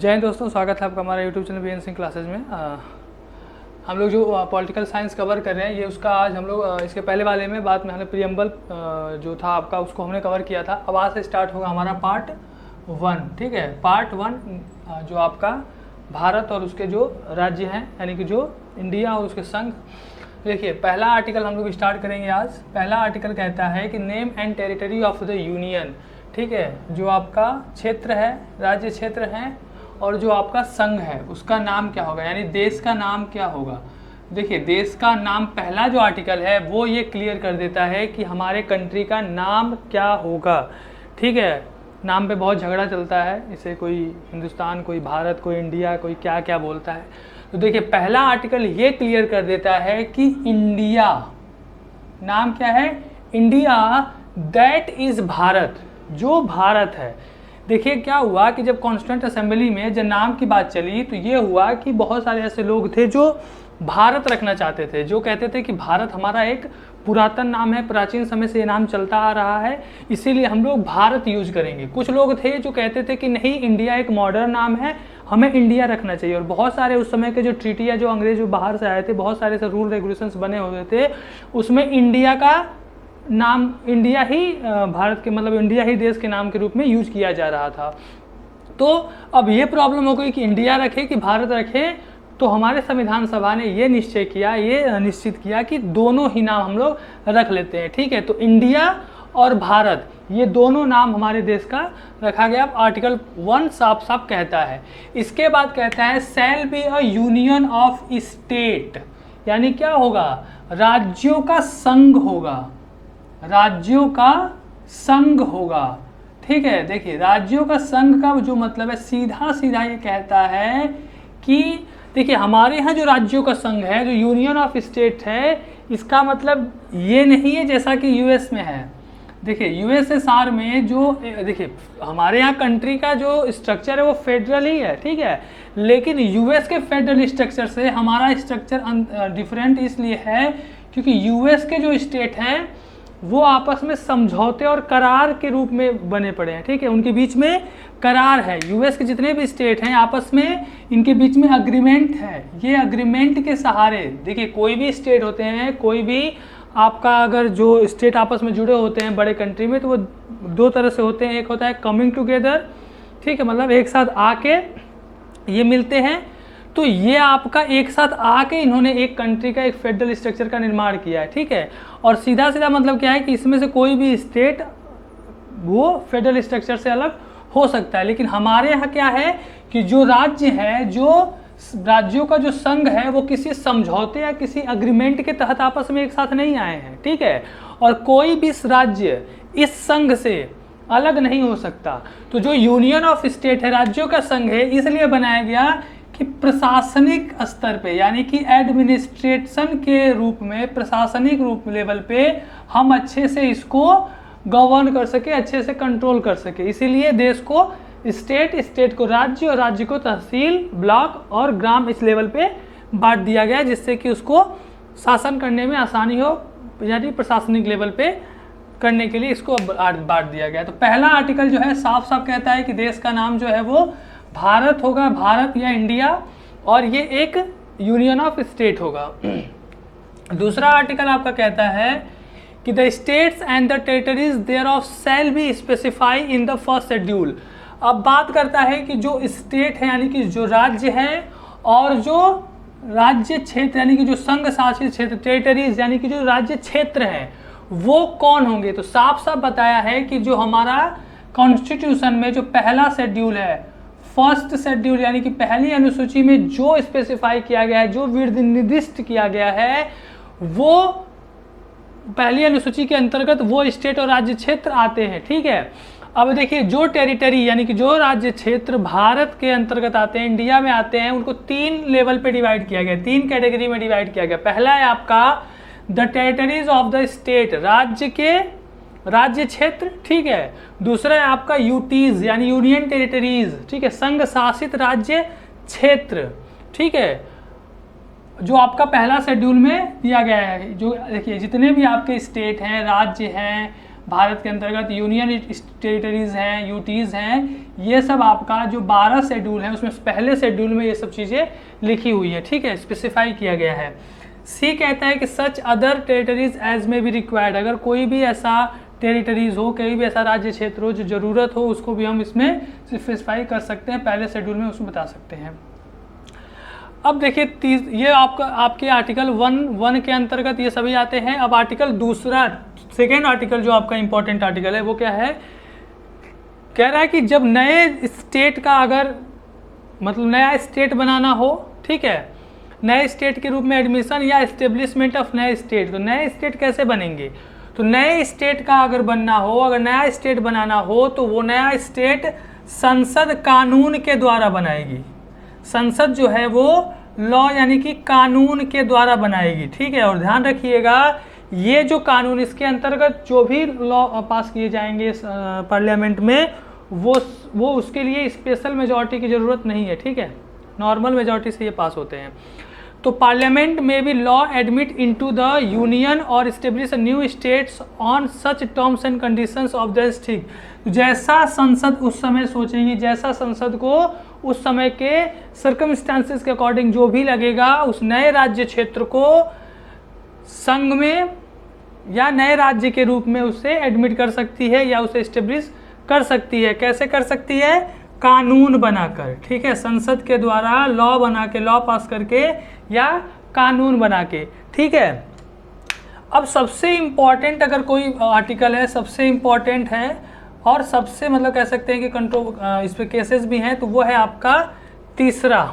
जय हिंद दोस्तों, स्वागत है आपका हमारा YouTube channel VN Singh classes में। हम लोग जो पॉलिटिकल साइंस कवर कर रहे हैं ये उसका आज हम लोग इसके पहले वाले में बात में हमने प्रीएम्बल जो था आपका उसको हमने कवर किया था। अब आज से स्टार्ट होगा हमारा पार्ट 1। ठीक है, पार्ट 1 जो आपका भारत और उसके जो राज्य हैं यानी कि जो इंडिया और उसके संघ। देखिए पहला आर्टिकल हम लोग स्टार्ट करेंगे आज। पहला आर्टिकल कहता है कि name and territory of the union. ठीक है, जो आपका क्षेत्र है, राज्य क्षेत्र हैं और जो आपका संघ है उसका नाम क्या होगा, यानी देश का नाम क्या होगा। देखिए देश का नाम पहला जो आर्टिकल है वो ये क्लियर कर देता है कि हमारे कंट्री का नाम क्या होगा। ठीक है, नाम पे बहुत झगड़ा चलता है, इसे कोई हिंदुस्तान, कोई भारत, कोई इंडिया, कोई क्या क्या बोलता है। तो देखिए पहला आर्टिकल ये क्लियर कर देता है कि इंडिया नाम क्या है, इंडिया दैट इज भारत, जो भारत है। देखिए क्या हुआ कि जब कॉन्स्टिट्यूएंट असेंबली में जब नाम की बात चली तो ये हुआ कि बहुत सारे ऐसे लोग थे जो भारत रखना चाहते थे, जो कहते थे कि भारत हमारा एक पुरातन नाम है, प्राचीन समय से ये नाम चलता आ रहा है, इसीलिए हम लोग भारत यूज करेंगे। कुछ लोग थे जो कहते थे कि नहीं, इंडिया एक मॉडर्न नाम है, हमें इंडिया रखना चाहिए। और बहुत सारे उस समय के जो ट्रीटी या जो अंग्रेज जो बाहर से आए थे, बहुत सारे ऐसे रूल रेगुलेशंस बने हुए थे, उसमें इंडिया का नाम, इंडिया ही भारत के मतलब इंडिया ही देश के नाम के रूप में यूज किया जा रहा था। तो अब ये प्रॉब्लम हो गई कि इंडिया रखे कि भारत रखे। तो हमारे संविधान सभा ने ये निश्चय किया, ये निश्चित किया कि दोनों ही नाम हम लोग रख लेते हैं। ठीक है, तो इंडिया और भारत ये दोनों नाम हमारे देश का रखा गया। अब आर्टिकल 1 साफ साफ कहता है। इसके बाद कहता है shall be a union of state, यानी क्या होगा, राज्यों का संघ होगा, राज्यों का संघ होगा। ठीक है, देखिए राज्यों का संघ का जो मतलब है, सीधा सीधा ये कहता है कि देखिए हमारे यहाँ जो राज्यों का संघ है, जो यूनियन ऑफ स्टेट है, इसका मतलब ये नहीं है जैसा कि यूएस में है। देखिए यूएसएसआर में जो देखिए हमारे यहाँ कंट्री का जो स्ट्रक्चर है वो फेडरल ही है। ठीक है, लेकिन यूएस के फेडरल स्ट्रक्चर से हमारा स्ट्रक्चर डिफरेंट इसलिए है क्योंकि यूएस के जो स्टेट हैं वो आपस में समझौते और करार के रूप में बने पड़े हैं। ठीक है, उनके बीच में करार है। यूएस के जितने भी स्टेट हैं आपस में इनके बीच में अग्रीमेंट है। ये अग्रीमेंट के सहारे, देखिए कोई भी स्टेट होते हैं, कोई भी आपका अगर जो स्टेट आपस में जुड़े होते हैं बड़े कंट्री में, तो वो दो तरह से होते हैं। एक होता है कमिंग टुगेदर, ठीक है, मतलब एक साथ आके ये मिलते हैं। तो ये आपका एक साथ आके इन्होंने एक कंट्री का एक फेडरल स्ट्रक्चर का निर्माण किया है। ठीक है, और सीधा सीधा मतलब क्या है कि इसमें से कोई भी स्टेट वो फेडरल स्ट्रक्चर से अलग हो सकता है। लेकिन हमारे यहाँ क्या है कि जो राज्य है, जो राज्यों का जो संघ है, वो किसी समझौते या किसी अग्रीमेंट के तहत आपस में एक साथ नहीं आए हैं। ठीक है, और कोई भी राज्य इस संघ से अलग नहीं हो सकता। तो जो यूनियन ऑफ स्टेट है, राज्यों का संघ है, इसलिए बनाया गया कि प्रशासनिक स्तर पे यानी कि एडमिनिस्ट्रेशन के रूप में, प्रशासनिक रूप लेवल पे हम अच्छे से इसको गवर्न कर सके, अच्छे से कंट्रोल कर सके। इसीलिए देश को स्टेट, स्टेट को राज्य और राज्य को तहसील, ब्लॉक और ग्राम इस लेवल पे बांट दिया गया, जिससे कि उसको शासन करने में आसानी हो, यानी प्रशासनिक लेवल पे करने के लिए इसको बांट दिया गया। तो पहला आर्टिकल जो है साफ साफ कहता है कि देश का नाम जो है वो भारत होगा, भारत या इंडिया, और ये एक यूनियन ऑफ स्टेट होगा। दूसरा आर्टिकल आपका कहता है कि the states and the territories thereof shall be specify in the first schedule. अब बात करता है कि जो स्टेट है यानी कि जो राज्य है और जो राज्य क्षेत्र यानी कि जो संघ शासित क्षेत्र, टेरिटरीज यानी कि जो राज्य क्षेत्र हैं, वो कौन होंगे। तो साफ साफ बताया है कि जो हमारा कॉन्स्टिट्यूशन में जो पहला शेड्यूल है, फर्स्ट शेड्यूल यानी कि पहली अनुसूची में जो स्पेसिफाई किया गया है, जो निर्दिष्ट किया गया है, वो पहली अनुसूची के अंतर्गत वो स्टेट और राज्य क्षेत्र आते हैं। ठीक है, अब देखिए जो टेरिटरी यानी कि जो राज्य क्षेत्र भारत के अंतर्गत आते हैं, इंडिया में आते हैं, उनको 3 लेवल पे डिवाइड किया गया, 3 कैटेगरी में डिवाइड किया गया। पहला है आपका the territories of the state, राज्य के राज्य क्षेत्र। ठीक है, दूसरा है आपका यूटीज यानी यूनियन टेरिटरीज, ठीक है, संघ शासित राज्य क्षेत्र। ठीक है, जो आपका पहला शेड्यूल में दिया गया है। जो देखिए जितने भी आपके स्टेट हैं, राज्य हैं, भारत के अंतर्गत यूनियन टेरिटरीज हैं, यूटीज़ हैं, ये सब आपका जो 12 शेड्यूल है उसमें पहले शेड्यूल में ये सब चीज़ें लिखी हुई है, ठीक है, स्पेसिफाई किया गया है। सी कहता है कि सच अदर टेरिटरीज एज में बी रिक्वायर्ड, अगर कोई भी ऐसा टेरिटरीज हो, कोई भी ऐसा राज्य क्षेत्र हो जो ज़रूरत हो, उसको भी हम इसमें स्पेसिफाई कर सकते हैं, पहले शेड्यूल में उसको बता सकते हैं। अब देखिए ये आपके आर्टिकल 1 के अंतर्गत ये सभी आते हैं। अब आर्टिकल दूसरा, सेकेंड आर्टिकल जो आपका इंपॉर्टेंट आर्टिकल है वो क्या है, कह रहा है कि जब नए स्टेट का अगर मतलब नया स्टेट बनाना हो, ठीक है, नए स्टेट के रूप में एडमिशन या एस्टेब्लिशमेंट ऑफ नए स्टेट, तो नए स्टेट कैसे बनेंगे, तो नए स्टेट का अगर बनना हो, अगर नया स्टेट बनाना हो तो वो नया स्टेट संसद कानून के द्वारा बनाएगी। संसद जो है वो लॉ यानी कि कानून के द्वारा बनाएगी, ठीक है। और ध्यान रखिएगा ये जो कानून, इसके अंतर्गत जो भी लॉ पास किए जाएंगे पार्लियामेंट में वो उसके लिए स्पेशल मेजॉरिटी की ज़रूरत नहीं है, ठीक है, नॉर्मल मेजॉरिटी से ये पास होते हैं। तो पार्लियामेंट में भी law admit into the union और establish new states on such terms and conditions of the ठीक, जैसा संसद उस समय सोचेगी, जैसा संसद को उस समय के सर्कमस्टांसेस के अकॉर्डिंग जो भी लगेगा, उस नए राज्य क्षेत्र को संघ में या नए राज्य के रूप में उसे एडमिट कर सकती है या उसे इस्टेब्लिश कर सकती है। कैसे कर सकती है, कानून बनाकर, ठीक है, संसद के द्वारा लॉ बना के, लॉ पास करके या कानून बना के, ठीक है। अब सबसे इम्पॉर्टेंट अगर कोई आर्टिकल है, सबसे इम्पॉर्टेंट है और सबसे मतलब कह सकते हैं कि कंट्रोल इस पर केसेस भी हैं, तो वो है आपका तीसरा,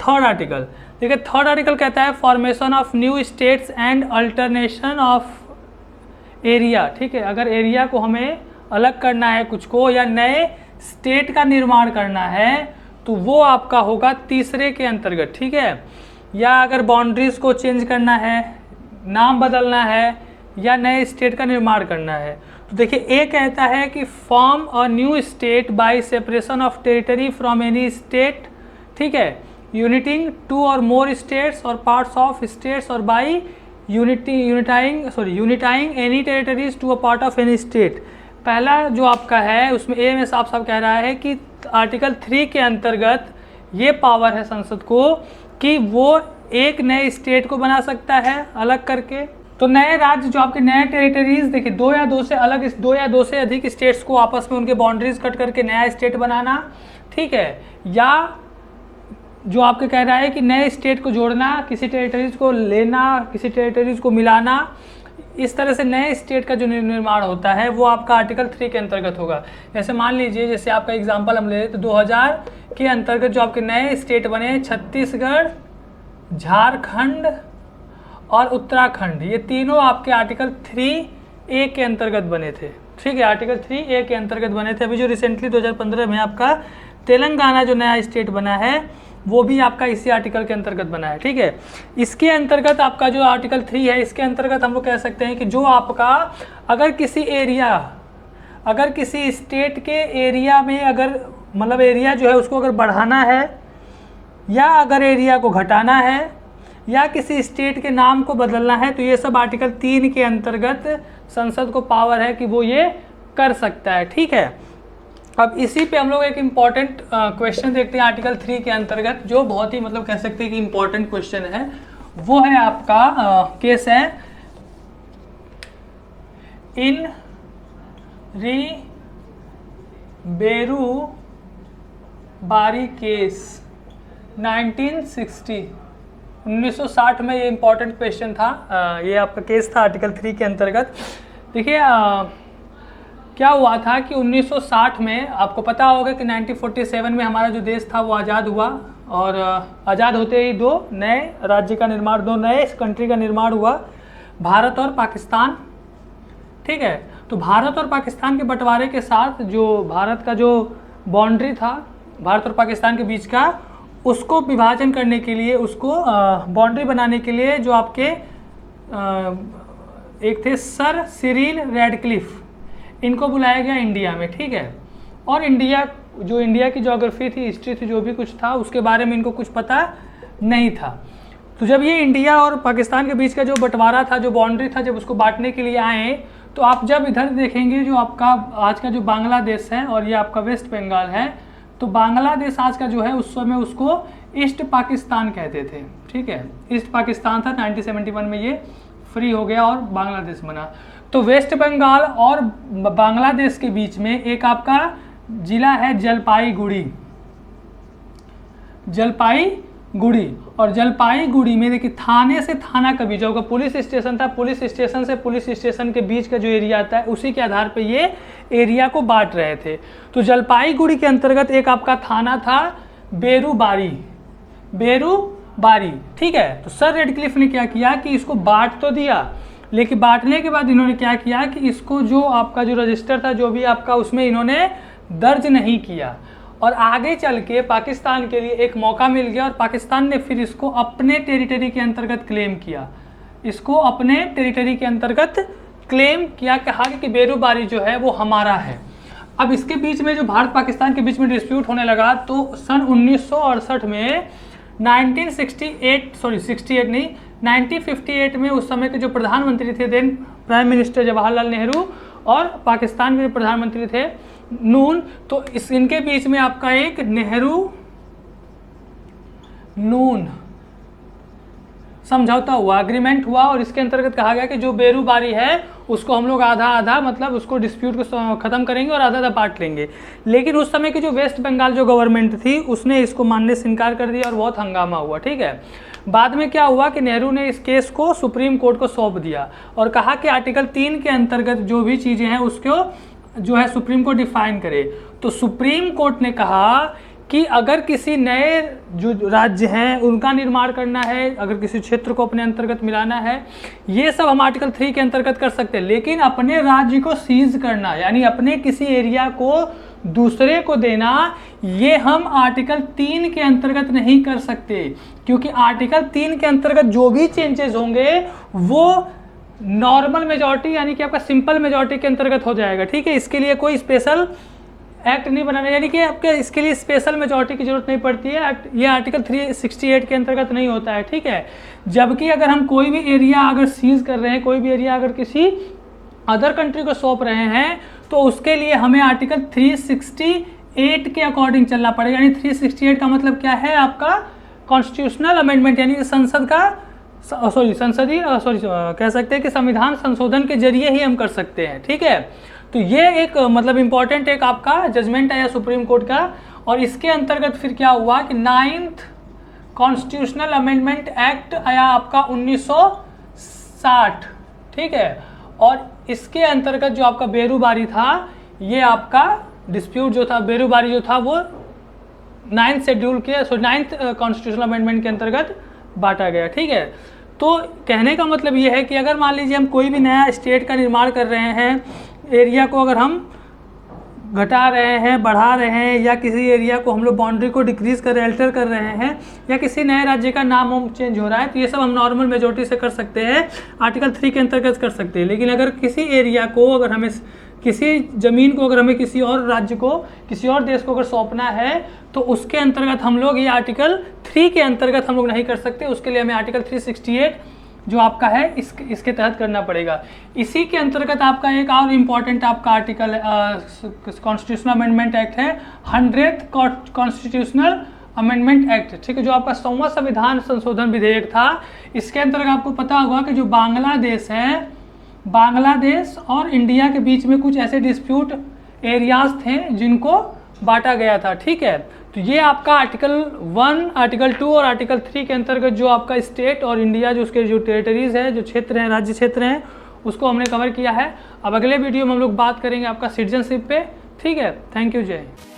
थर्ड आर्टिकल। देखिए थर्ड आर्टिकल कहता है formation of new states and alternation of area, ठीक है, अगर एरिया को हमें अलग करना है कुछ को या नए स्टेट का निर्माण करना है तो वो आपका होगा तीसरे के अंतर्गत, ठीक है। या अगर बाउंड्रीज को चेंज करना है, नाम बदलना है या नए स्टेट का निर्माण करना है, तो देखिए ए कहता है कि form a new state by separation of territory from any state, ठीक है, यूनिटिंग टू और मोर स्टेट्स और पार्ट्स ऑफ स्टेट्स और by uniting any territories to a part of any state. पहला जो आपका है उसमें ए में साफ साफ कह रहा है कि आर्टिकल 3 के अंतर्गत ये पावर है संसद को कि वो एक नए स्टेट को बना सकता है अलग करके। तो नए राज्य जो आपके नए टेरिटरीज, देखिए दो या दो से अधिक स्टेट्स को आपस में उनके बाउंड्रीज कट करके नया स्टेट बनाना, ठीक है, या जो आपके कह रहा है कि नए स्टेट को जोड़ना, किसी टेरिटरीज को लेना, किसी टेरिटरीज को मिलाना, इस तरह से नए स्टेट का जो निर्माण होता है वो आपका आर्टिकल 3 के अंतर्गत होगा। जैसे मान लीजिए, जैसे आपका एग्जांपल हम ले रहे तो 2000 के अंतर्गत जो आपके नए स्टेट बने, छत्तीसगढ़, झारखंड और उत्तराखंड, ये तीनों आपके आर्टिकल 3A के अंतर्गत बने थे, ठीक है, आर्टिकल 3A के अंतर्गत बने थे। अभी जो रिसेंटली 2015 में आपका तेलंगाना जो नया स्टेट बना है वो भी आपका इसी आर्टिकल के अंतर्गत बना है, ठीक है। इसके अंतर्गत आपका जो आर्टिकल 3 है, इसके अंतर्गत हम लोग कह सकते हैं कि जो आपका अगर किसी स्टेट के एरिया में अगर मतलब एरिया जो है उसको अगर बढ़ाना है या अगर एरिया को घटाना है या किसी स्टेट के नाम को बदलना है, तो ये सब आर्टिकल 3 के अंतर्गत संसद को पावर है कि वो ये कर सकता है, ठीक है। अब इसी पे हम लोग एक इम्पॉर्टेंट क्वेश्चन देखते हैं आर्टिकल 3 के अंतर्गत, जो बहुत ही मतलब कह सकते हैं कि इम्पॉर्टेंट क्वेश्चन है। वो है आपका केस है इन री बेरू बारी केस 1960 में ये इम्पॉर्टेंट क्वेश्चन था। ये आपका केस था आर्टिकल 3 के अंतर्गत। देखिए क्या हुआ था कि 1960 में आपको पता होगा कि 1947 में हमारा जो देश था वो आज़ाद हुआ और आज़ाद होते ही दो नए राज्य का निर्माण, दो नए कंट्री का निर्माण हुआ, भारत और पाकिस्तान, ठीक है। तो भारत और पाकिस्तान के बंटवारे के साथ जो भारत का जो बाउंड्री था भारत और पाकिस्तान के बीच का, उसको विभाजन करने के लिए, उसको बाउंड्री बनाने के लिए जो आपके एक थे सर सिरिल रैडक्लिफ, इनको बुलाया गया इंडिया में, ठीक है। और इंडिया की ज्योग्राफी थी, हिस्ट्री थी, जो भी कुछ था उसके बारे में इनको कुछ पता नहीं था। तो जब ये इंडिया और पाकिस्तान के बीच का जो बंटवारा था, जो बाउंड्री था, जब उसको बांटने के लिए आए तो आप जब इधर देखेंगे जो आपका आज का जो बांग्लादेश है और ये आपका वेस्ट बंगाल है, तो बांग्लादेश आज का जो है उस समय उसको ईस्ट पाकिस्तान कहते थे, ठीक है, ईस्ट पाकिस्तान था। 1971 में ये फ्री हो गया और बांग्लादेश बना। तो वेस्ट बंगाल और बांग्लादेश के बीच में एक आपका जिला है जलपाईगुड़ी, जलपाईगुड़ी। और जलपाईगुड़ी में देखिए थाने से थाना का बीच होगा, पुलिस स्टेशन था, पुलिस स्टेशन से पुलिस स्टेशन के बीच का जो एरिया आता है उसी के आधार पे ये एरिया को बांट रहे थे। तो जलपाईगुड़ी के अंतर्गत एक आपका थाना था बेरूबारी, बेरूबारी, ठीक है। तो सर रेडक्लिफ ने क्या किया कि इसको बांट तो दिया, लेकिन बांटने के बाद इन्होंने क्या किया कि इसको जो आपका जो रजिस्टर था जो भी आपका उसमें इन्होंने दर्ज नहीं किया। और आगे चल के पाकिस्तान के लिए एक मौका मिल गया और पाकिस्तान ने फिर इसको अपने टेरिटरी के अंतर्गत क्लेम किया, इसको अपने टेरिटरी के अंतर्गत क्लेम किया, कहा कि बेरूबारी जो है वो हमारा है। अब इसके बीच में जो भारत पाकिस्तान के बीच में डिस्प्यूट होने लगा, तो सन 1968 में 1958 में उस समय के जो प्रधानमंत्री थे then prime minister Jawaharlal Nehru और पाकिस्तान के प्रधानमंत्री थे नून, तो इनके बीच में आपका एक नेहरू नून समझौता हुआ, एग्रीमेंट हुआ। और इसके अंतर्गत कहा गया कि जो बेरूबारी है उसको हम लोग आधा आधा मतलब उसको डिस्प्यूट को ख़त्म करेंगे और आधा आधा बांट लेंगे। लेकिन उस समय की जो वेस्ट बंगाल जो गवर्नमेंट थी उसने इसको मानने से इनकार कर दिया और बहुत हंगामा हुआ, ठीक है। बाद में क्या हुआ कि नेहरू ने इस केस को सुप्रीम कोर्ट को सौंप दिया और कहा कि आर्टिकल 3 के अंतर्गत जो भी चीज़ें हैं उसको जो है सुप्रीम कोर्ट डिफाइन करे। तो सुप्रीम कोर्ट ने कहा कि अगर किसी नए जो राज्य हैं उनका निर्माण करना है, अगर किसी क्षेत्र को अपने अंतर्गत मिलाना है, ये सब हम आर्टिकल 3 के अंतर्गत कर सकते हैं, लेकिन अपने राज्य को सीज करना यानी अपने किसी एरिया को दूसरे को देना, ये हम आर्टिकल 3 के अंतर्गत नहीं कर सकते, क्योंकि आर्टिकल 3 के अंतर्गत जो भी चेंजेस होंगे वो नॉर्मल मेजॉरिटी यानी कि आपका सिंपल मेजॉरिटी के अंतर्गत हो जाएगा, ठीक है। इसके लिए कोई स्पेशल एक्ट नहीं बनाना, यानी कि आपके इसके लिए स्पेशल मेजॉरिटी की जरूरत नहीं पड़ती है। ये आर्टिकल 368 के अंतर्गत नहीं होता है, ठीक है। जबकि अगर हम कोई भी एरिया अगर सीज कर रहे हैं, कोई भी एरिया अगर किसी अदर कंट्री को सौंप रहे हैं, तो उसके लिए हमें आर्टिकल 368 के अकॉर्डिंग चलना पड़ेगा। यानी 368 का मतलब क्या है, आपका कॉन्स्टिट्यूशनल अमेंडमेंट, यानी संसद का कह सकते हैं कि संविधान संशोधन के जरिए ही हम कर सकते हैं, ठीक है। तो ये एक मतलब इम्पॉर्टेंट एक आपका जजमेंट आया सुप्रीम कोर्ट का। और इसके अंतर्गत फिर क्या हुआ कि 9th कॉन्स्टिट्यूशनल अमेंडमेंट एक्ट आया आपका 1960, ठीक है। और इसके अंतर्गत जो आपका बेरूबारी था, ये आपका डिस्प्यूट जो था बेरूबारी जो था वो 9th शेड्यूल के 9th कॉन्स्टिट्यूशनल अमेंडमेंट के अंतर्गत बांटा गया, ठीक है। तो कहने का मतलब ये है कि अगर मान लीजिए हम कोई भी नया स्टेट का निर्माण कर रहे हैं, एरिया को अगर हम घटा रहे हैं, बढ़ा रहे हैं, या किसी एरिया को हम लोग बाउंड्री को डिक्रीज कर रहे हैं, अल्टर कर रहे हैं, या किसी नए राज्य का नाम चेंज हो रहा है, तो ये सब हम नॉर्मल मेजॉरिटी से कर सकते हैं, आर्टिकल 3 के अंतर्गत कर सकते हैं। लेकिन अगर किसी एरिया को अगर हमें किसी ज़मीन को अगर हमें किसी और राज्य को किसी और देश को अगर सौंपना है, तो उसके अंतर्गत हम लोग ये आर्टिकल 3 के अंतर्गत हम लोग नहीं कर सकते। उसके लिए हमें आर्टिकल 368 जो आपका है इसके तहत करना पड़ेगा। इसी के अंतर्गत आपका एक और इम्पॉर्टेंट आपका आर्टिकल कॉन्स्टिट्यूशनल अमेंडमेंट एक्ट है, 100th कॉन्स्टिट्यूशनल अमेंडमेंट एक्ट, ठीक है, जो आपका 100वां संविधान संशोधन विधेयक था। इसके अंतर्गत आपको पता होगा कि जो बांग्लादेश है, बांग्लादेश और इंडिया के बीच में कुछ ऐसे डिस्प्यूट एरियाज थे जिनको बांटा गया था, ठीक है। तो ये आपका आर्टिकल 1, आर्टिकल 2 और आर्टिकल 3 के अंतर्गत जो आपका स्टेट और इंडिया जो उसके जो टेरिटरीज है, जो क्षेत्र हैं, राज्य क्षेत्र हैं, उसको हमने कवर किया है। अब अगले वीडियो में हम लोग बात करेंगे आपका सिटीजनशिप पे, ठीक है। थैंक यू, जय हिंद।